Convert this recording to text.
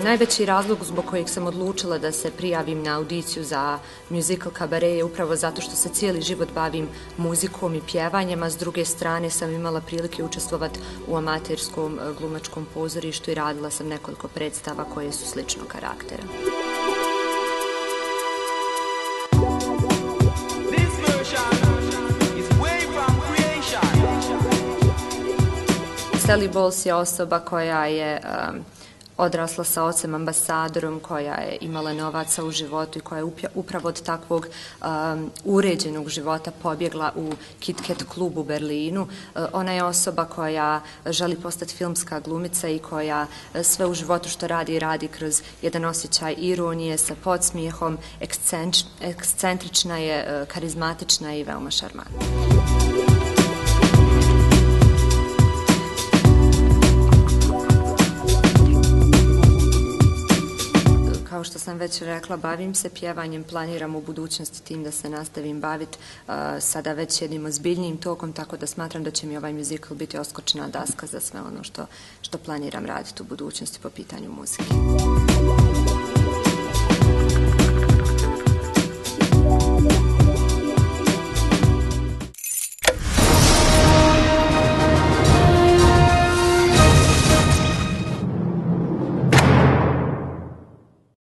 Najveći razlog zbog kojeg sam odlučila da se prijavim na audiciju za musical Kabare je upravo zato što se cijeli život bavim muzikom i pjevanjem, a s druge strane sam imala prilike učestvovati u amaterskom glumačkom pozorištu i radila sam nekoliko predstava koje su sličnog karaktera. Sally Bowles je osoba koja je odrasla sa ocem ambasadorom, koja je imala novaca u životu i koja je upravo od takvog uređenog života pobjegla u Kit Kat klub u Berlinu. Ona je osoba koja želi postati filmska glumica i koja sve u životu što radi kroz jedan osjećaj ironije, sa podsmijehom, ekscentrična je, karizmatična i veoma šarmantna. Kao što sam već rekla, bavim se pjevanjem, planiram u budućnosti tim da se nastavim baviti sada već jednim ozbiljnijim tokom, tako da smatram da će mi ovaj musical biti odskočna daska za sve ono što planiram raditi u budućnosti po pitanju muzike.